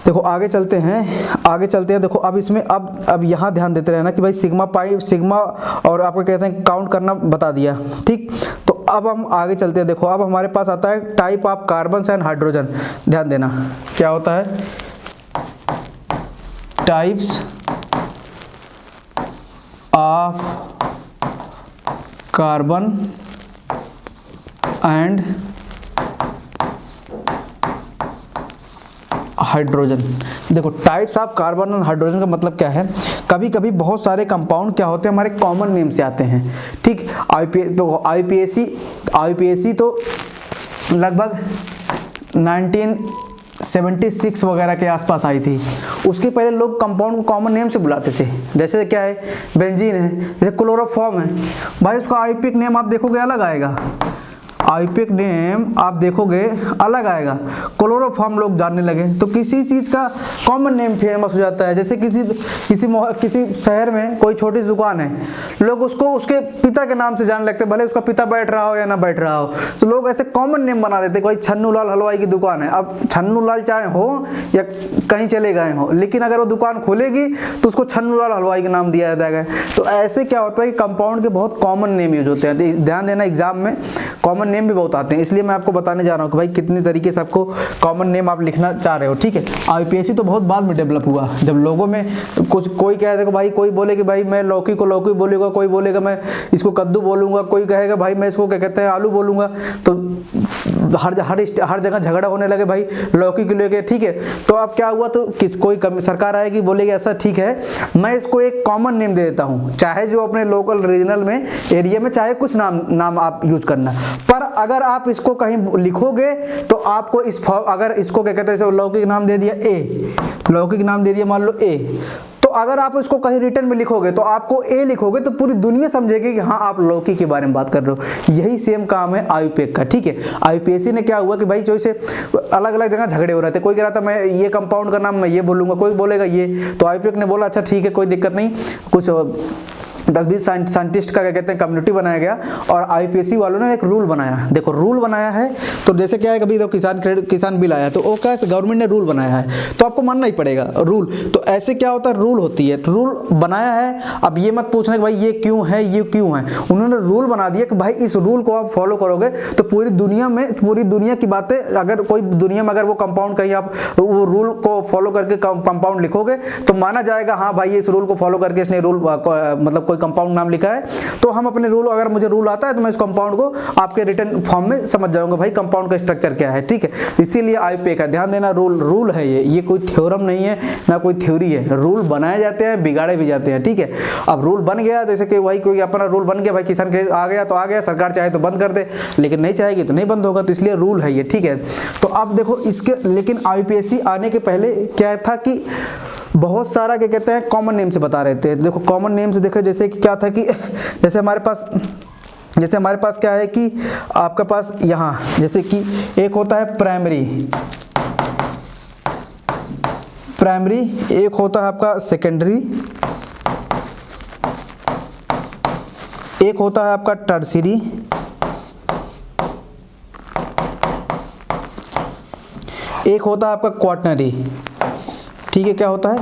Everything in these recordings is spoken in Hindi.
देखो आगे चलते हैं। देखो अब इसमें अब यहाँ ध्यान देते रहना कि भाई सिग्मा और आपको कहते हैं काउंट करना बता दिया, ठीक। तो अब हम आगे चलते हैं। देखो अब हमारे पास आता है type of carbon and hydrogen. ध्यान देना क्या होता है, types of carbon and hydrogen. देखो टाइप्स ऑफ कार्बन और हाइड्रोजन का मतलब क्या है, कभी कभी बहुत सारे कंपाउंड क्या होते हैं हमारे कॉमन नेम से आते हैं, ठीक। आईपीएसी तो लगभग 1976 वगैरह के आसपास आई थी। उसके पहले लोग कंपाउंड को कॉमन नेम से बुलाते थे, जैसे क्या है बेंजीन है, जैसे क्लोरोफॉर्म है, भाई उसका आईपीएक नेम आप देखोगे अलग आएगा, आईपीएक नेम आप देखोगे अलग आएगा। क्लोरोफॉर्म लोग जानने लगे तो किसी चीज़ का कॉमन नेम फेमस हो जाता है। जैसे किसी शहर में कोई छोटी सी दुकान है, लोग उसको उसके पिता के नाम से जानने लगते, भले उसका पिता बैठ रहा हो या ना बैठ रहा हो, तो लोग ऐसे कॉमन नेम बना देते, कोई छन्नू लाल हलवाई की दुकान है। अब छन्नू लाल चाहे हो या कहीं चले गए हो, लेकिन अगर वो दुकान खोलेगी तो उसको छन्नू लाल हलवाई का नाम दिया जाता है। तो ऐसे क्या होता है कि कंपाउंड के बहुत कॉमन नेम यूज होते हैं। ध्यान देना एग्जाम में कॉमन नेम भी बहुत आते हैं, इसलिए मैं आपको बताने जा रहा हूँ कि भाई कितने तरीके से आपको कॉमन नेम आप लिखना चाह रहे हो, ठीक है। आईपीएसी तो बहुत बाद में डेवलप हुआ, जब लोगों में कुछ कोई कहे देखो भाई, कोई बोले कि भाई मैं लौकी को लौकी बोलूँगा, कोई बोलेगा मैं इसको कद्दू बोलूँगा, कोई कहेगा भाई मैं इसको क्या कहते हैं आलू बोलूँगा, तो हर जगह झगड़ा होने लगे भाई लौकी को लेके, ठीक है। तो अब क्या हुआ, तो कोई सरकार आएगी बोलेगी ऐसा ठीक है मैं इसको एक कॉमन नेम दे देता हूँ, चाहे जो अपने लोकल रीजनल में एरिया में चाहे कुछ नाम आप यूज करना, पर अगर आप इसको कहीं लिखोगे तो आपको अगर इसको क्या कहते हैं लौकिक नाम दे दिया ए, लौकिक नाम दे दिया मान लो ए, तो अगर आप इसको कहीं रिटर्न में लिखोगे तो आपको ए लिखोगे तो पूरी दुनिया समझेगी कि हाँ आप लौकी के बारे में बात कर रहे हो। यही सेम काम है आईपीएक का, ठीक है। आईपीएसी ने क्या हुआ कि भाई जो इसे अलग अलग जगह झगड़े हो रहे थे, कोई कह रहा था मैं ये कंपाउंड का नाम मैं ये बोलूँगा, कोई बोलेगा ये, तो आईपीएक ने बोला अच्छा ठीक है कोई दिक्कत नहीं, कुछ 10-20 साइंटिस्ट का क्या कहते हैं कम्युनिटी बनाया गया और आईपीएसी वालों ने एक रूल बनाया। देखो रूल बनाया है तो जैसे क्या है, कभी तो किसान बिल आया तो वो क्या है गवर्नमेंट ने रूल बनाया है तो आपको मानना ही पड़ेगा रूल। तो ऐसे क्या होता है रूल होती है, तो रूल बनाया है। अब ये मत पूछना कि भाई ये क्यों है ये क्यों है, उन्होंने रूल बना दिया कि भाई इस रूल को आप फॉलो करोगे तो पूरी दुनिया की बातें, अगर कोई दुनिया में अगर वो कंपाउंड कहीं आप वो रूल को फॉलो करके कंपाउंड लिखोगे तो माना जाएगा हाँ भाई इस रूल को फॉलो करके इसने रूल मतलब कंपाउंड नाम लिखा है, तो हम अपने रूल, अगर मुझे रूल आता है तो मैं इस कंपाउंड को आपके रिटन फॉर्म में समझ जाऊंगा भाई कंपाउंड का स्ट्रक्चर क्या है, ठीक है। इसीलिए आईपीएक का ध्यान देना, रूल है ये कोई थ्योरम नहीं है ना कोई थ्योरी है। रूल बनाए जाते हैं बिगाड़े भी जाते हैं, ठीक है। अब रूल बन गया जैसे कि भाई कोई अपना रूल बन गया, भाई किसान क्रेडिट आ गया तो आ गया, सरकार चाहे तो बंद कर दे लेकिन नहीं चाहेगी तो नहीं बंद होगा, तो इसलिए रूल है ये, ठीक है। तो अब देखो इसके, लेकिन आईपीएसी आने के पहले क्या था कि बहुत सारा क्या कहते हैं कॉमन नेम से बता रहे थे। देखो कॉमन नेम से देखो जैसे कि क्या था कि जैसे हमारे पास क्या है कि आपका पास यहाँ जैसे कि एक होता है प्राइमरी, एक होता है आपका सेकेंडरी, एक होता है आपका टर्शियरी, एक होता है आपका क्वाटरनरी, ठीक है। क्या होता है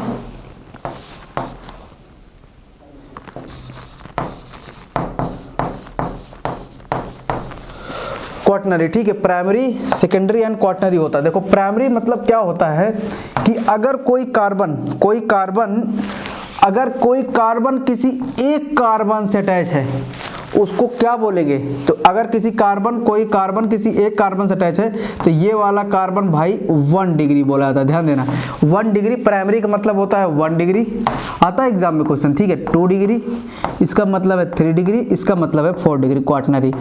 क्वाटरनरी, ठीक है। प्राइमरी सेकेंडरी एंड क्वाटरनरी होता है। देखो प्राइमरी मतलब क्या होता है कि अगर कोई कार्बन किसी एक कार्बन से अटैच है उसको क्या बोलेंगे, तो अगर कोई कार्बन किसी एक कार्बन से अटैच है तो ये वाला कार्बन भाई 1 डिग्री बोला जाता है। ध्यान देना 1 डिग्री, प्राइमरी का मतलब होता है 1 डिग्री, आता है एग्जाम में क्वेश्चन, ठीक है। 2 डिग्री इसका मतलब है 3 डिग्री, इसका मतलब है 4 डिग्री क्वाटरनरी।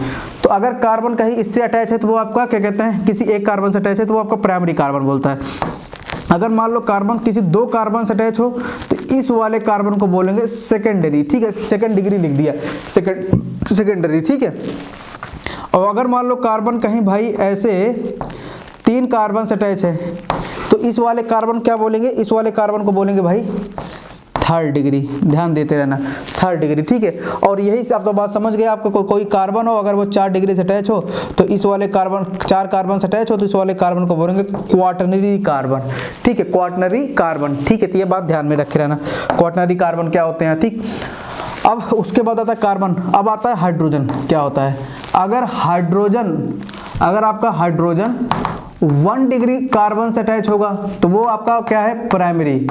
तो अगर कार्बन कहीं इससे अटैच है तो वो आपका क्या कहते हैं, किसी एक कार्बन से अटैच है तो वो आपका प्राइमरी कार्बन बोलता है। अगर मान लो कार्बन किसी 2 कार्बन से अटैच हो तो इस वाले कार्बन को बोलेंगे सेकेंडरी, ठीक है। सेकंड डिग्री लिख दिया सेकेंडरी, ठीक है। और अगर मान लो कार्बन कहीं भाई ऐसे 3 कार्बन से अटैच है तो इस वाले कार्बन क्या बोलेंगे, इस वाले कार्बन को बोलेंगे भाई थर्ड डिग्री, ध्यान देते रहना, थर्ड डिग्री, ठीक है। और यही से आप तो बात समझ गए, आपको कोई कार्बन हो अगर वो 4 डिग्री से अटैच हो तो इस वाले कार्बन 4 कार्बन से अटैच हो तो इस वाले कार्बन को बोलेंगे क्वाटरनरी कार्बन, ठीक है, क्वाटरनरी कार्बन, ठीक है। तो ये बात ध्यान में रखे रहना, क्वाटरनरी कार्बन क्या होते हैं, ठीक। अब उसके बाद आता है कार्बन, अब आता है हाइड्रोजन। क्या होता है, अगर आपका हाइड्रोजन 1 डिग्री कार्बन से अटैच होगा तो वो आपका क्या है, प्राइमरी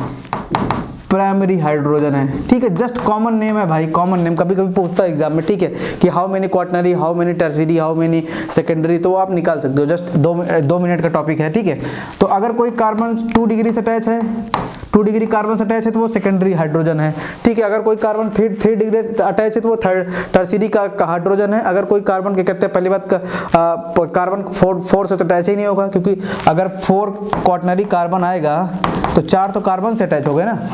हाइड्रोजन है, ठीक है। जस्ट कॉमन नेम है भाई, कॉमन नेम, कभी कभी पूछता है एग्जाम में, ठीक है, कि how many quaternary, how many tertiary, how many secondary, तो वो आप निकाल सकते हो, जस्ट 2 मिनट का टॉपिक है, ठीक है। तो अगर कोई कार्बन 2 डिग्री से अटैच है, 2 डिग्री कार्बन से अटैच है तो वो सेकेंडरी हाइड्रोजन है, ठीक है। अगर कोई कार्बन 3 डिग्री से अटैच है तो वो टर्शियरी का हाइड्रोजन है। अगर कोई कार्बन क्या कहते हैं, पहली बात कार्बन 4 से तो अटैच ही नहीं होगा, क्योंकि अगर 4 क्वाटरनरी कार्बन आएगा तो 4 तो कार्बन से अटैच हो गए ना,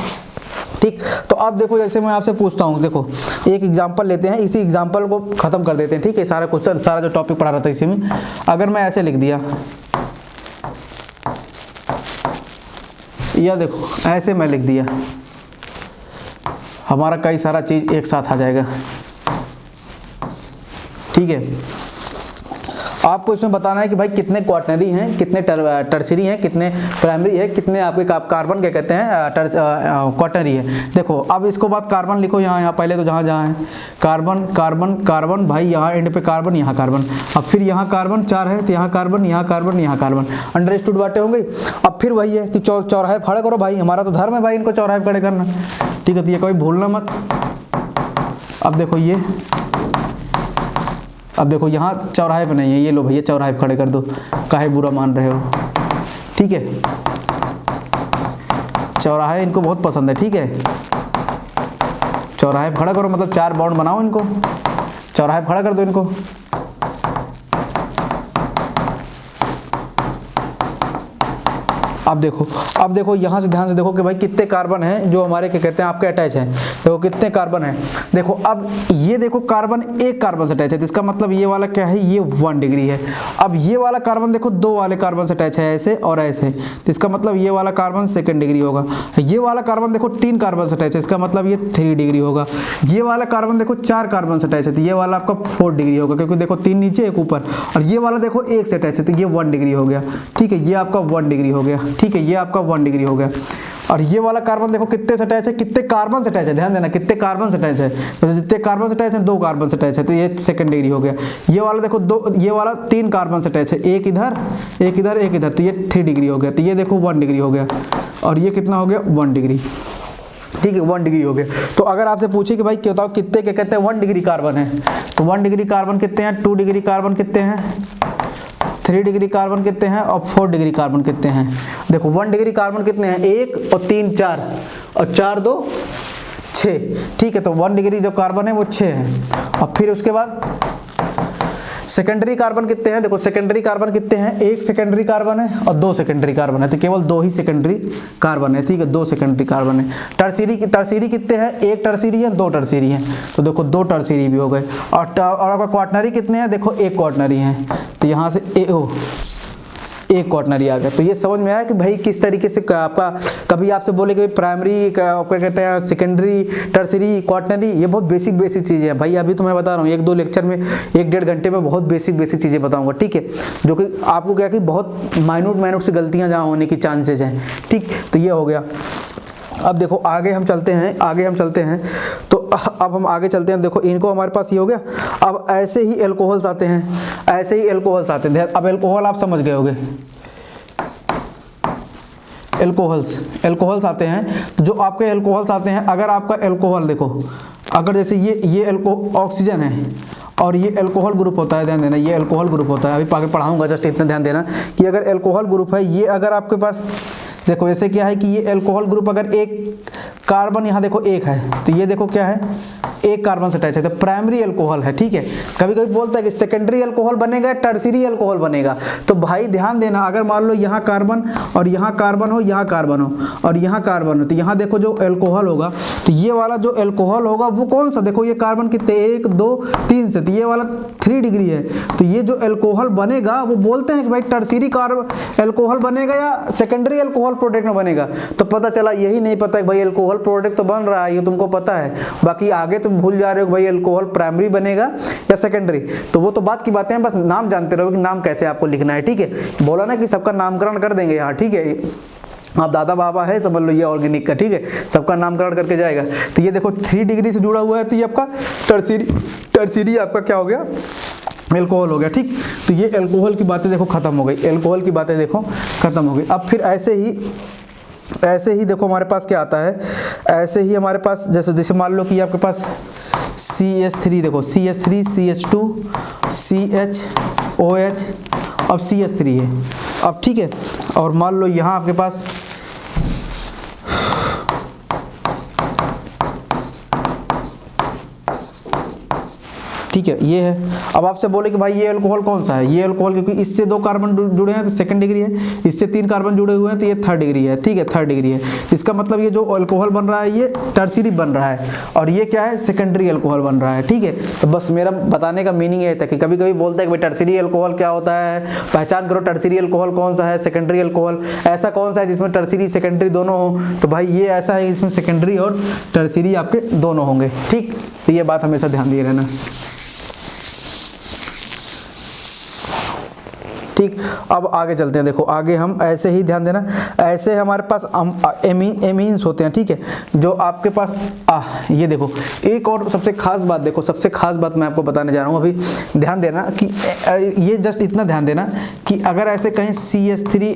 ठीक। तो अब देखो, जैसे मैं आपसे पूछता हूँ, देखो एक एग्जांपल लेते हैं, इसी एग्जांपल को खत्म कर देते हैं, ठीक है। सारा क्वेश्चन, सारा जो टॉपिक पढ़ा रहा था इसी में, अगर मैं ऐसे लिख दिया, या देखो ऐसे मैं लिख दिया, हमारा कई सारा चीज एक साथ आ जाएगा, ठीक है। आपको इसमें बताना है कि भाई कितने क्वाटरनरी हैं, कितने टर्शियरी हैं, कितने प्राइमरी है, कितने आपके कार्बन क्या कहते हैं, क्वाटरनरी है। देखो अब इसको बाद कार्बन लिखो, यहाँ पहले तो जहाँ है कार्बन कार्बन कार्बन, भाई यहाँ एंड पे कार्बन, यहाँ कार्बन, अब फिर यहाँ कार्बन 4 है तो यहाँ कार्बन, यहाँ कार्बन, यहाँ कार्बन, अंडरस्टूड बातें हो गई। अब फिर वही है कि चौराहे खड़े करो भाई, हमारा तो धर्म है भाई इनको चौराहे खड़े करना, ठीक है। तो ये कभी भूलना मत। अब देखो ये, अब देखो यहाँ चौराहे पे नहीं है, ये लो भैया चौराहे पे खड़े कर दो, काहे बुरा मान रहे हो, ठीक है। चौराहे इनको बहुत पसंद है, ठीक है। चौराहे पे खड़ा करो, मतलब 4 बाउंड बनाओ इनको, चौराहे पे खड़ा कर दो इनको। अब देखो यहाँ से ध्यान से देखो कि भाई कितने कार्बन हैं जो हमारे क्या कहते हैं आपके अटैच हैं, देखो कितने कार्बन हैं। देखो अब ये देखो कार्बन 1 कार्बन से अटैच है, तो इसका मतलब ये वाला क्या है, ये 1 डिग्री है। अब ये वाला कार्बन देखो 2 वाले कार्बन से अटैच है, ऐसे और ऐसे, तो इसका मतलब ये वाला कार्बन 2nd डिग्री होगा। ये वाला कार्बन देखो 3 कार्बन से अटैच है, इसका मतलब ये 3 डिग्री होगा। ये वाला कार्बन देखो 4 कार्बन से अटैच है, तो ये वाला आपका 4 डिग्री होगा, क्योंकि देखो 3 नीचे 1 ऊपर। और ये वाला देखो 1 से अटैच है, तो ये 1 डिग्री हो गया, ठीक है। ये आपका 1 डिग्री हो गया, ठीक है, ये आपका 1 डिग्री हो गया। और ये वाला कार्बन देखो कितने से अटैच है, कितने कार्बन से अटैच है, ध्यान देना कितने कार्बन से अटैच है, तो जितने कार्बन से अटैच है 2 कार्बन से अटैच है, तो ये 2nd डिग्री हो गया। ये वाला देखो 2, ये वाला 3 कार्बन से अटैच है, एक इधर एक इधर एक इधर, तो ये 3 डिग्री हो गया, तो ये देखो 1 डिग्री हो गया। और ये कितना हो गया, 1 डिग्री, ठीक है, 1 डिग्री हो गया। तो अगर आपसे पूछे कि भाई क्या बताओ कितने क्या कहते हैं 1 डिग्री कार्बन है, तो 1 डिग्री कार्बन कितने हैं, 2 डिग्री कार्बन कितने हैं, 3 डिग्री कार्बन कितने हैं, और 4 डिग्री कार्बन कितने हैं। देखो 1 डिग्री कार्बन कितने हैं, 1 और 3 4, और 4 2 6, ठीक है। तो 1 डिग्री जो कार्बन है वो 6 है। और फिर उसके बाद सेकेंडरी कार्बन कितने हैं, देखो सेकेंडरी कार्बन कितने हैं, 1 सेकेंडरी कार्बन है और 2 सेकेंडरी कार्बन है, तो केवल 2 ही सेकेंडरी कार्बन है, ठीक है, 2 सेकेंडरी कार्बन है। टर्शियरी कितने हैं, 1 टर्शियरी है, 2 टर्शियरी हैं, तो देखो 2 टर्शियरी भी हो गए। और आपका क्वाटरनरी कितने हैं, देखो 1 क्वाटरनरी है, तो यहाँ से एक क्वाटरनरी आ गया। तो ये समझ में आया कि भाई किस तरीके से आपका कभी आपसे बोले कि प्राइमरी क्या कहते हैं, सेकेंडरी, टर्शियरी, क्वाटरनरी, ये बहुत बेसिक चीज़ें हैं भाई। अभी तो मैं बता रहा हूँ 1-2 लेक्चर में 1-1.5 घंटे में बहुत बेसिक चीज़ें बताऊँगा, ठीक है, जो कि आपको क्या कि बहुत माइन्यूट से गलतियाँ जहाँ होने की चांसेस हैं, ठीक। तो ये हो गया। अब देखो आगे हम चलते हैं, तो अब हम आगे चलते हैं। देखो इनको हमारे पास ये हो गया। अब ऐसे ही एल्कोहल्स आते हैं, अब एल्कोहल आप समझ गए होंगे, एल्कोहल्स आते हैं। तो जो आपके एल्कोहल्स आते हैं, अगर आपका एल्कोहल देखो, अगर जैसे ये ऑक्सीजन है और ये एल्कोहल ग्रुप होता है, ध्यान देना ये एल्कोहल ग्रुप होता है, अभी आगे पढ़ाऊंगा, जस्ट इतना ध्यान देना कि अगर एल्कोहल ग्रुप है, ये अगर आपके पास देखो ऐसे क्या है कि ये एल्कोहल ग्रुप अगर 1 कार्बन यहाँ देखो 1 है, तो ये देखो क्या है एक कार्बन से अटैच है तो प्राइमरी अल्कोहल है, ठीक है। कभी कभी बोलता है कि सेकेंडरी अल्कोहल बनेगा, टर्सरी अल्कोहल बनेगा। तो भाई ध्यान देना, अगर मान लो यहाँ कार्बन और यहाँ कार्बन हो, यहाँ कार्बन हो और यहाँ कार्बन हो, तो यहाँ देखो जो अल्कोहल होगा, तो ये वाला जो अल्कोहल होगा वो कौन सा, देखो ये कार्बन कितने 1 2 3 से, तो ये वाला 3 डिग्री है। तो ये जो अल्कोहल बनेगा वो बोलते हैं कि भाई टर्सरी अल्कोहल बनेगा या सेकेंडरी अल्कोहल प्रोडक्ट में बनेगा। तो पता चला यही नहीं पता कि भाई अल्कोहल प्रोडक्ट तो बन रहा है, ये तुमको पता है, बाकी आगे तुम भूल जा रहे हो भाई अल्कोहल प्राइमरी बनेगा या सेकेंडरी। तो वो तो बात की बातें हैं, बस नाम जानते रहो कि नाम कैसे आपको लिखना है, ठीक है। बोला ना कि सबका नामकरण कर देंगे यहाँ, ठीक है। आप दादा बाबा है समझ लो ये ऑर्गेनिक का, ठीक है, सबका नामकरण करके जाएगा। तो ये देखो 3 डिग्री से जुड़ा हुआ है, तो ये आपका टर्सरी आपका क्या हो गया, अल्कोहल हो गया, ठीक। तो ये अल्कोहल की बातें देखो खत्म हो गई, अल्कोहल की बातें देखो खत्म हो गई। अब फिर ऐसे ही देखो हमारे पास क्या आता है, ऐसे ही हमारे पास जैसे मान लो कि आपके पास CH3, देखो CH3 CH2 CHOH अब CH3 है, अब ठीक है। और मान लो यहाँ आपके पास ठीक है, ये है। अब आपसे बोले कि भाई ये अल्कोहल कौन सा है, ये अल्कोहल क्योंकि इससे 2 कार्बन जुड़े हैं तो सेकंड डिग्री है, इससे 3 कार्बन जुड़े हुए हैं तो ये थर्ड डिग्री है, ठीक है, थर्ड डिग्री है। इसका मतलब ये जो अल्कोहल बन रहा है ये टर्सरी बन रहा है और ये क्या है, सेकेंडरी अल्कोहल बन रहा है, ठीक है। तो बस मेरा बताने का मीनिंग ये था कि कभी कभी बोलते हैं कि भाई टर्सरी अल्कोहल क्या होता है, पहचान करो टर्सरी अल्कोहल कौन सा है, सेकेंडरी अल्कोहल ऐसा कौन सा है जिसमें टर्सरी सेकेंडरी दोनों हो। तो भाई ये ऐसा है इसमें सेकेंडरी और टर्सरी आपके दोनों होंगे, ठीक। तो ये बात हमेशा ध्यान दिए रहना, ठीक। अब आगे चलते हैं, देखो आगे हम ऐसे ही ध्यान देना, ऐसे हमारे पास एमीन्स होते हैं, ठीक है, जो आपके पास ये देखो एक और सबसे खास बात, देखो सबसे खास बात मैं आपको बताने जा रहा हूँ, अभी ध्यान देना कि ये जस्ट इतना ध्यान देना कि अगर ऐसे कहीं CH3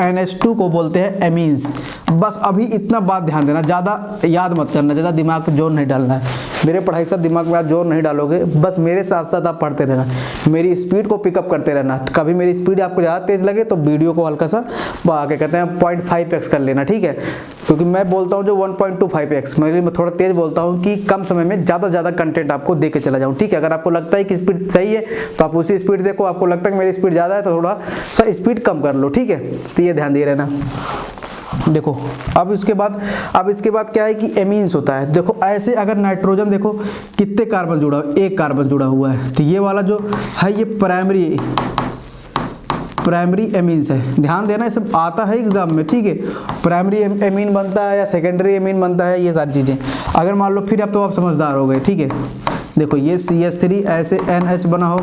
NH2 को बोलते हैं एमीन्स, बस अभी इतना बात ध्यान देना, ज़्यादा याद मत करना, ज़्यादा दिमाग पे जोर नहीं डालना है, मेरे पढ़ाई के साथ दिमाग में आप जोर नहीं डालोगे, बस मेरे साथ साथ आप पढ़ते रहना, मेरी स्पीड को पिकअप करते रहना। कभी मेरी स्पीड आपको ज़्यादा तेज़ लगे तो वीडियो को हल्का सा आगे कहते हैं 0.5x कर लेना, ठीक है, क्योंकि मैं बोलता हूँ जो 1.25x, मैं थोड़ा तेज़ बोलता हूँ कि कम समय में ज़्यादा कंटेंट आपको दे के चला जाऊँ, ठीक है। अगर आपको लगता है कि स्पीड सही है तो आप उसी स्पीड देखो, आपको लगता है कि मेरी स्पीड ज़्यादा है तो थोड़ा सा स्पीड कम कर लो, ठीक है। तो ये ध्यान दिए रहना। देखो अब इसके बाद क्या है कि एमीन्स होता है, देखो ऐसे अगर नाइट्रोजन देखो कितने कार्बन जुड़ा, 1 कार्बन जुड़ा हुआ है, तो ये वाला जो है ये प्राइमरी एमीन्स है, ध्यान देना, ये सब आता है एग्जाम में, ठीक है। प्राइमरी एमीन बनता है या सेकेंडरी एमीन बनता है, ये सारी चीज़ें अगर मान लो फिर अब तो आप समझदार हो गए, ठीक है। देखो ये CH3 ऐसे NH बना हो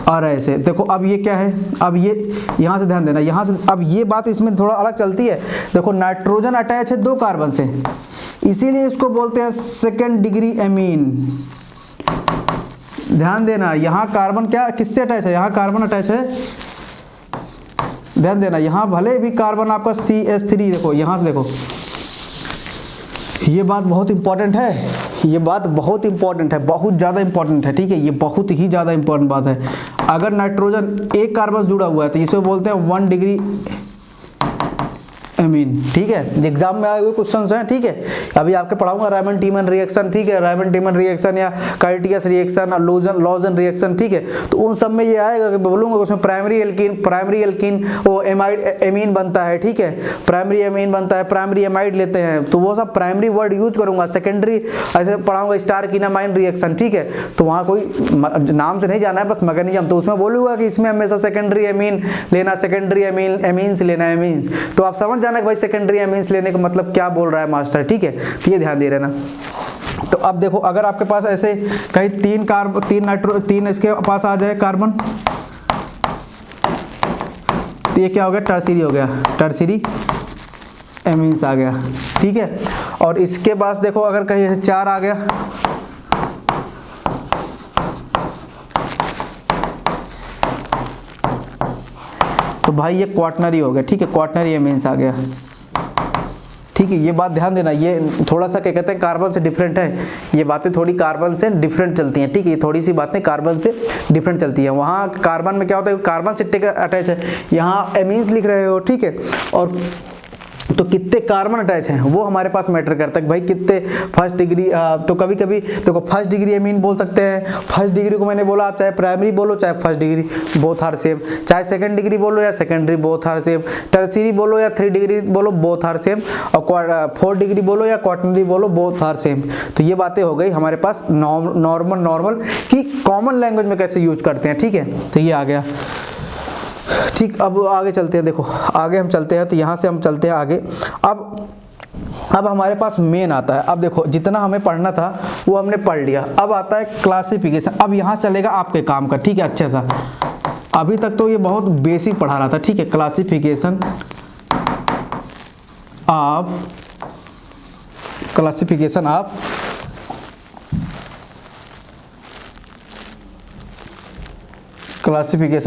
और ऐसे, देखो अब ये क्या है, अब ये यहाँ से ध्यान देना, यहाँ से अब ये बात इसमें थोड़ा अलग चलती है। देखो नाइट्रोजन अटैच है 2 कार्बन से, इसीलिए इसको बोलते हैं सेकेंड डिग्री एमीन। ध्यान देना यहाँ कार्बन क्या किससे अटैच है, यहाँ कार्बन अटैच है, ध्यान देना, यहाँ भले भी कार्बन आपका CH3, देखो यहाँ से देखो, ये बात बहुत इंपॉर्टेंट है, ये बात बहुत इंपॉर्टेंट है, बहुत ज़्यादा इंपॉर्टेंट है, ठीक है, ये बहुत ही ज़्यादा इंपॉर्टेंट बात है। अगर नाइट्रोजन 1 कार्बन जुड़ा हुआ है तो इसे बोलते हैं 1 डिग्री एमीन, ठीक है। एग्जाम में आए हुए क्वेश्चन हैं, ठीक है। अभी आपके पढ़ाऊंगा रायमंड टीमन रिएक्शन, ठीक है, रायमंड टीमन रिएक्शन या कार्टियस रिएक्शन, लॉजन रिएक्शन, ठीक है। तो उन सब में ये आएगा कि बोलूंगा उसमें प्राइमरी एल्कीन वो एमीन बनता है, ठीक है, प्राइमरी एमीन बनता है, प्राइमरी एमाइड लेते हैं, तो वो सब प्राइमरी वर्ड यूज करूंगा। सेकेंडरी ऐसे पढ़ाऊंगा स्टारकीनामाइन रिएक्शन, ठीक है, तो वहाँ कोई नाम से नहीं जाना है, बस मैकेनिज्म, तो उसमें बोलूंगा कि इसमें हमेशा सेकेंडरी एमीन लेना, सेकेंडरी एमीन्स लेना, एमीन्स, तो आप समझ कि भाई सेकेंडरी एमीन्स लेने का मतलब क्या बोल रहा है मास्टर, ठीक है। तो ये ध्यान दे रहना। तो अब देखो अगर आपके पास ऐसे कहीं 3 इसके पास आ जाए कार्बन, तो ये क्या हो गया, टर्सरी हो गया, टर्सरी एमीन्स आ गया, ठीक है। और इसके पास देखो अगर कहीं 4 आ गया, तो भाई ये क्वाटनरी हो गया, ठीक है, क्वाटनरी एमीन्स आ गया, ठीक है। ये बात ध्यान देना, ये थोड़ा सा क्या कहते हैं कार्बन से डिफरेंट है, ये बातें थोड़ी कार्बन से डिफरेंट चलती हैं, ठीक है, ये थोड़ी सी बातें कार्बन से डिफरेंट चलती हैं। वहाँ कार्बन में क्या होता है, कार्बन से अटैच है, यहाँ एमीन्स लिख रहे हो, ठीक है, और तो कितने कार्बन अटैच हैं वो हमारे पास मैटर करता है कि भाई कितने फर्स्ट डिग्री। तो कभी कभी देखो फर्स्ट डिग्री एमीन बोल सकते हैं। फर्स्ट डिग्री को मैंने बोला, आप चाहे प्राइमरी बोलो चाहे first degree, both are same. चाहे सेकंड डिग्री बोलो या secondary, both are same. Tertiary बोलो या 3 डिग्री बोलो, बोथ आर सेम। और 4 डिग्री बोलो या क्वार्टनरी बोलो, बोथ आर सेम। तो ये बातें हो गई हमारे पास नॉर्मल कि कॉमन लैंग्वेज में कैसे यूज करते हैं, ठीक है। तो ये आ गया, ठीक। अब आगे चलते हैं, देखो आगे हम चलते हैं, तो यहाँ से हम चलते हैं आगे। अब हमारे पास मेन आता है। अब देखो जितना हमें पढ़ना था वो हमने पढ़ लिया, अब आता है क्लासिफिकेशन। अब यहाँ चलेगा आपके काम का, ठीक है, अच्छा सा। अभी तक तो ये बहुत बेसिक पढ़ा रहा था, ठीक है। Classification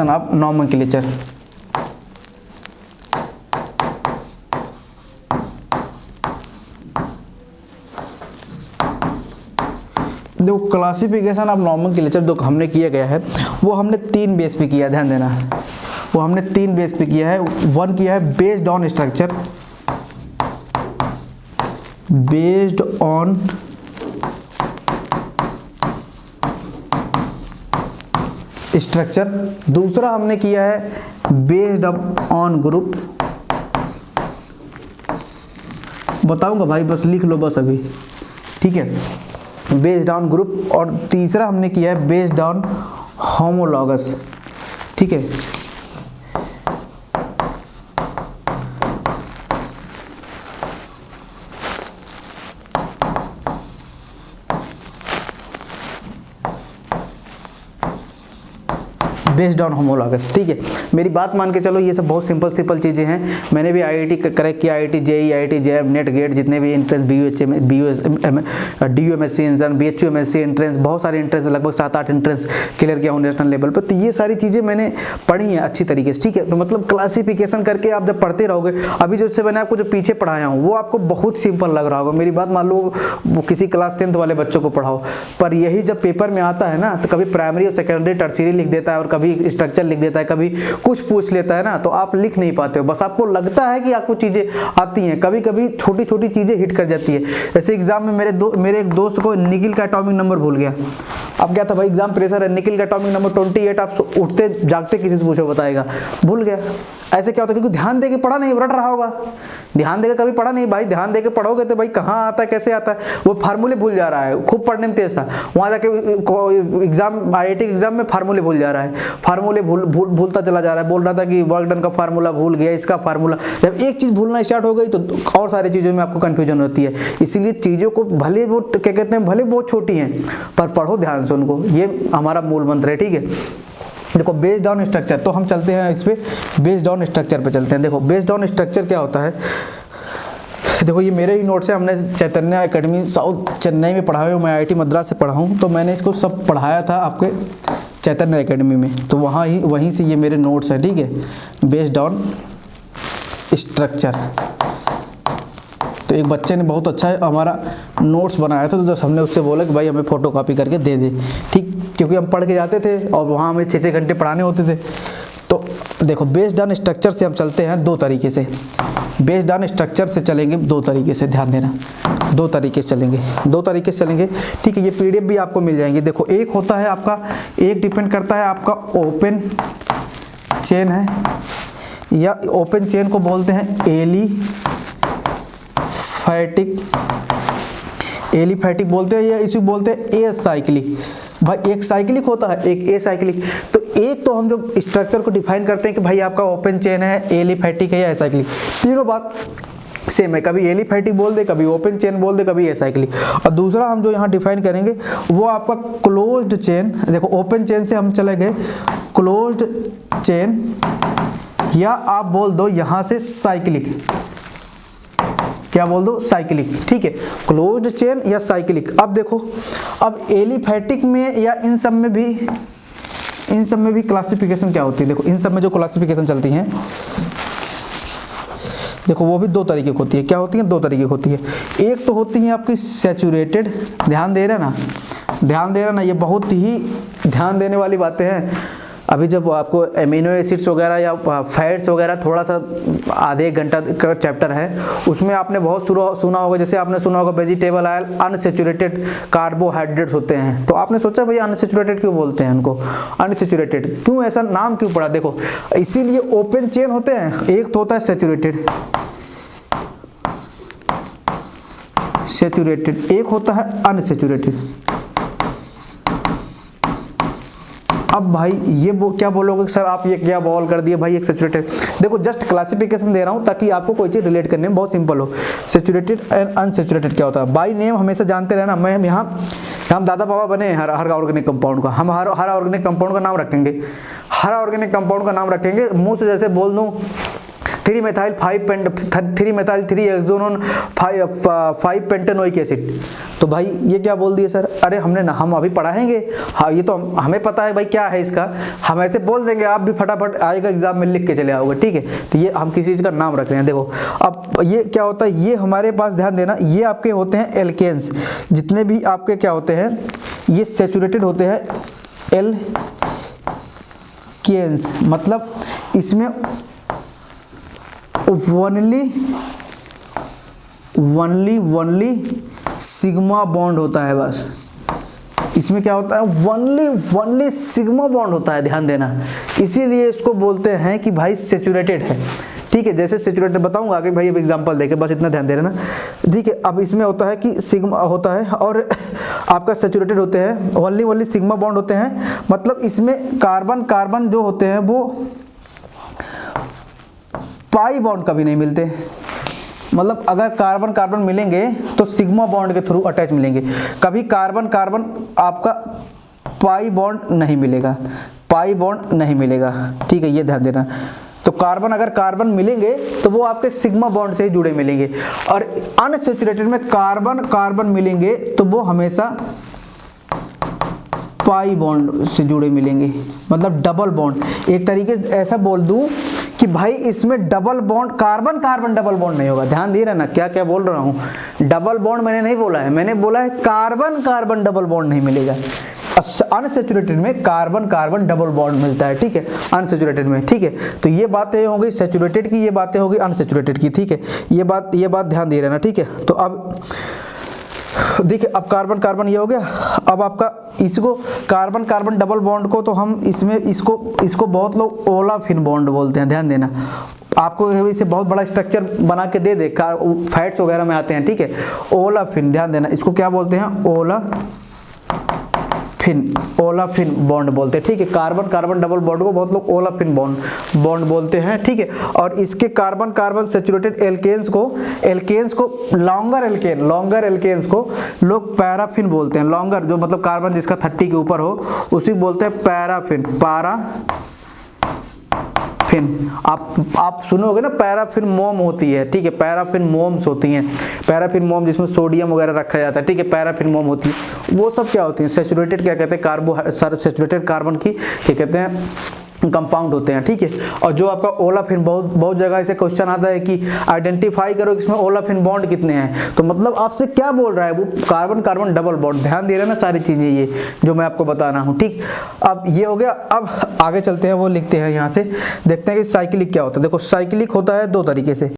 of nomenclature. देखो क्लासिफिकेशन ऑफ नॉमेनक्लेचर जो हमने किया गया है वो हमने 3 बेस पे किया, ध्यान देना। वो हमने 3 बेस पे किया है। 1 किया है based on structure, based on structure. दूसरा हमने किया है बेस्ड ऑन ग्रुप। बताऊंगा भाई, बस लिख लो बस अभी, ठीक है, बेस्ड ऑन ग्रुप। और तीसरा हमने किया है बेस्ड ऑन होमोलॉगस, ठीक है। बेस्ड ऑन होमोलॉगस, ठीक है। मेरी बात मान के चलो, ये सब बहुत सिंपल चीज़ें हैं। मैंने भी आईआईटी क्रैक किया, IIT JEE, IIT JEE, NET GATE, जितने भी entrance, DUMSC entrance, BHUMSC entrance, बहुत सारे एंट्रेंस, लगभग 7-8 एंट्रेंस क्लियर किया हूँ नेशनल लेवल पर। तो ये सारी चीज़ें मैंने पढ़ी हैं अच्छी तरीके से, ठीक है। तो मतलब क्लासिफिकेशन करके आप जब पढ़ते रहोगे, अभी जो मैंने आपको जो पीछे पढ़ाया हूँ वो आपको बहुत सिंपल लग रहा होगा। मेरी बात मान लो वो किसी क्लास 10th वाले बच्चों को पढ़ाओ, पर यही जब पेपर में आता है ना, तो कभी प्राइमरी और सेकेंडरी टर्सरी लिख देता है और कभी स्ट्रक्चर लिख देता है, कभी कुछ पूछ लेता है ना, तो आप लिख नहीं पाते हो। बस आपको लगता है कि आपको चीजें आती हैं, कभी कभी छोटी छोटी चीजें हिट कर जाती है। जैसे एग्जाम में मेरे एक दोस्त को निकिल का एटॉमिक नंबर भूल गया। अब क्या था भाई, एग्जाम प्रेशर है, निकिल का एटॉमिक नंबर 28, आप उठते जागते किसी से पूछो बताएगा, भूल गया। ऐसे क्या होता है, क्योंकि ध्यान देके पढ़ा नहीं, रट रहा होगा। ध्यान देके कभी पढ़ा नहीं भाई, ध्यान देके पढ़ोगे तो भाई कहाँ आता है, कैसे आता है, वो फार्मूले भूल जा रहा है। खूब पढ़ने में तेज था, वहाँ जाके एग्जाम, आईआईटी एग्जाम में फार्मूले भूल जा रहा है, फार्मूले भूलता चला जा रहा है। बोल रहा था कि वर्क डन का फार्मूला भूल गया, इसका फार्मूला। जब एक चीज़ भूलना स्टार्ट हो गई तो और सारी चीज़ों में आपको कन्फ्यूजन होती है। इसीलिए चीज़ों को भले वो क्या कहते हैं, भले बहुत छोटी हैं पर पढ़ो ध्यान से उनको, ये हमारा मूल मंत्र है, ठीक है। देखो बेस्ड ऑन स्ट्रक्चर, तो हम चलते हैं इस पे, बेस्ड ऑन स्ट्रक्चर पे चलते हैं। देखो बेस्ड ऑन स्ट्रक्चर क्या होता है, देखो ये मेरे ही नोट्स है, हमने चैतन्य एकेडमी साउथ चेन्नई में पढ़ा हुआ, मैं आईआईटी मद्रास से पढ़ा हूँ, तो मैंने इसको सब पढ़ाया था आपके चैतन्य एकेडमी में, तो वहीं से ये मेरे नोट्स हैं, ठीक है। बेस्ड ऑन स्ट्रक्चर, तो एक बच्चे ने बहुत अच्छा हमारा नोट्स बनाया था, तो जब हमने उससे बोला कि भाई हमें फ़ोटो कॉपी करके दे दे, ठीक, क्योंकि हम पढ़ के जाते थे और वहाँ हमें 6-6 घंटे पढ़ाने होते थे। तो देखो बेस्ड ऑन स्ट्रक्चर से हम चलते हैं 2 तरीके से, बेस्ड ऑन स्ट्रक्चर से चलेंगे 2 तरीके से, ध्यान देना, 2 तरीके से चलेंगे, ठीक है। ये पीडीएफ भी आपको मिल जाएंगे। देखो एक होता है आपका, एक डिपेंड करता है आपका ओपन चेन है, या ओपन चेन को बोलते हैं एलिफैटिक बोलते हैं, या इसी बोलते हैं एसाइक्लिक। भाई एक साइक्लिक होता है, एक एसाइक्लिक। तो एक तो हम जो स्ट्रक्चर को डिफाइन करते हैं कि भाई आपका ओपन चेन है, एलिफैटिक है या एसाइक्लिक, तीनों बात सेम है। कभी एलिफैटिक बोल दे, कभी ओपन चेन बोल दे, कभी एसाइक्लिक। और दूसरा हम जो यहाँ डिफाइन करेंगे वो आपका क्लोज्ड चेन। देखो ओपन चेन से हम चले गए क्लोज्ड चेन, या आप बोल दो यहाँ से साइक्लिक, क्या बोल दो, साइक्लिक, ठीक है। क्लोज्ड चेन या साइक्लिक। अब देखो, अब एलिफैटिक में या इन सब में भी क्लासिफिकेशन क्या होती है। देखो इन सब में जो क्लासिफिकेशन चलती हैं, देखो वो भी 2 तरीके की होती है। क्या होती है, 2 तरीके की होती है। एक तो होती है आपकी सैचुरेटेड, ध्यान दे रहे ना, ये बहुत ही ध्यान देने वाली बातें हैं। अभी जब आपको अमीनो एसिड्स वगैरह या फैट्स वगैरह थोड़ा सा आधे एक घंटा का चैप्टर है, उसमें आपने बहुत सुना होगा, जैसे आपने सुना होगा वेजिटेबल ऑयल अनसैचुरेटेड कार्बोहाइड्रेट्स होते हैं। तो आपने सोचा भैया अनसैचुरेटेड क्यों बोलते हैं उनको, अनसैचुरेटेड क्यों, ऐसा नाम क्यों पड़ा? देखो इसीलिए ओपन चेन होते हैं, एक तो होता है सैचुरेटेड, सैचुरेटेड, एक होता है अनसैचुरेटेड। अब भाई ये क्या बोलोगे सर आप ये क्या बॉल कर दिए भाई एक सैचुरेटेड? देखो जस्ट क्लासिफिकेशन दे रहा हूँ ताकि आपको कोई चीज़ रिलेट करने में बहुत सिंपल हो। सैचुरेटेड एंड अनसैचुरेटेड क्या होता है? बाय नेम हमेशा जानते रहना। मैं यहाँ हम दादा बाबा बने हर ऑर्गेनिक कंपाउंड का, हम हर ऑर्गेनिक कंपाउंड का नाम रखेंगे, हर ऑर्गेनिक कंपाउंड का नाम रखेंगे। मुँह से जैसे बोल दूँ 3-methyl 3-hexanone 5 पेंटेनोइक एसिड, तो भाई ये क्या बोल दिए सर? अरे हम अभी पढ़ाएंगे, हाँ ये तो हमें पता है भाई क्या है इसका, हम ऐसे बोल देंगे, आप भी फटाफट आएगा एग्जाम में लिख के चले आओगे, ठीक है। तो ये हम किसी चीज़ का नाम रख रहे हैं। देखो अब ये क्या होता है, ये हमारे पास ध्यान देना, ये आपके होते हैं एल्केन्स, जितने भी आपके क्या होते हैं ये सैचुरेटेड होते हैं एल्केन्स, मतलब इसमें वनली सिग्मा बॉन्ड होता है। बस इसमें क्या होता है, वनली सिग्मा बॉन्ड होता है, ध्यान देना। इसीलिए इसको बोलते हैं कि भाई सैचुरेटेड है, ठीक है। जैसे सैचुरेटेड बताऊंगा आगे भाई, अब एग्जांपल देके बस इतना ध्यान दे रहे ना, ठीक है। अब इसमें होता है कि सिग्मा होता है और आपका सैचुरेटेड होते हैं वनली सिग्मा बॉन्ड होते हैं, मतलब इसमें कार्बन जो होते हैं वो पाई बॉन्ड कभी नहीं मिलते, मतलब अगर कार्बन मिलेंगे तो सिग्मा बॉन्ड के थ्रू अटैच मिलेंगे, कभी कार्बन आपका पाई बॉन्ड नहीं मिलेगा, पाई बॉन्ड नहीं मिलेगा, ठीक है, ये ध्यान देना। तो अगर कार्बन मिलेंगे तो वो आपके सिग्मा बॉन्ड से ही जुड़े मिलेंगे, और अनसैचुरेटेड में कार्बन मिलेंगे तो वो हमेशा पाई बॉन्ड से जुड़े मिलेंगे, मतलब डबल बॉन्ड। एक तरीके से ऐसा बोल दूं कि भाई इसमें double bond carbon double bond नहीं होगा। ध्यान दिए ना क्या क्या बोल रहा हूँ, डबल बॉन्ड मैंने नहीं बोला है, मैंने बोला है कार्बन डबल बॉन्ड नहीं मिलेगा। अनसैचुरेटेड में कार्बन डबल बॉन्ड मिलता है, ठीक है, अनसैचुरेटेड में, ठीक है। तो ये बातें हो गई सैचुरेटेड की, ये बातें हो गई अनसैचुरेटेड की, ठीक है। ये बात ध्यान दे रहना, ठीक है। तो अब देखिए, अब कार्बन ये हो गया। अब आपका इसको कार्बन डबल बॉन्ड को तो हम इसमें इसको बहुत लोग ओलाफिन बॉन्ड बोलते हैं, ध्यान देना। आपको इसे बहुत बड़ा स्ट्रक्चर बना के दे फैट्स वगैरह में आते हैं, ठीक है। ओलाफिन, ध्यान देना, इसको क्या बोलते हैं, ओलाफिन बॉन्ड बोलते हैं, ठीक है। कार्बन डबल बॉन्ड को बहुत लोग ओलाफिन बॉन्ड बोलते हैं, ठीक है। और इसके कार्बन सैचुरेटेड एल्केन्स को लॉन्गर एल्केन्स को लोग पैराफिन बोलते हैं। लॉन्गर जो मतलब कार्बन जिसका 30 के ऊपर हो उसी बोलते हैं पैराफिन। आप सुनोगे ना, पैराफिन मोम होती है, ठीक है, पैराफिन मोम्स होती हैं, पैराफिन मोम जिसमें सोडियम वगैरह रखा जाता है, ठीक है, पैराफिन मोम होती है। वो सब क्या होती है, सैचुरेटेड क्या कहते हैं, सैचुरेटेड कार्बन की क्या कहते हैं, कंपाउंड होते हैं, ठीक है। और जो आपका ओलाफिन, बहुत जगह ऐसे क्वेश्चन आता है कि आइडेंटिफाई करो इसमें ओलाफिन बॉन्ड कितने हैं, तो मतलब आपसे क्या बोल रहा है वो, कार्बन डबल बॉन्ड। ध्यान दे रहे हैं ना सारी चीजें ये जो मैं आपको बता रहा हूँ, ठीक। अब ये हो गया। अब आगे चलते हैं, वो लिखते हैं यहाँ से, देखते हैं कि साइक्लिक क्या होता है। देखो साइक्लिक होता है दो तरीके से।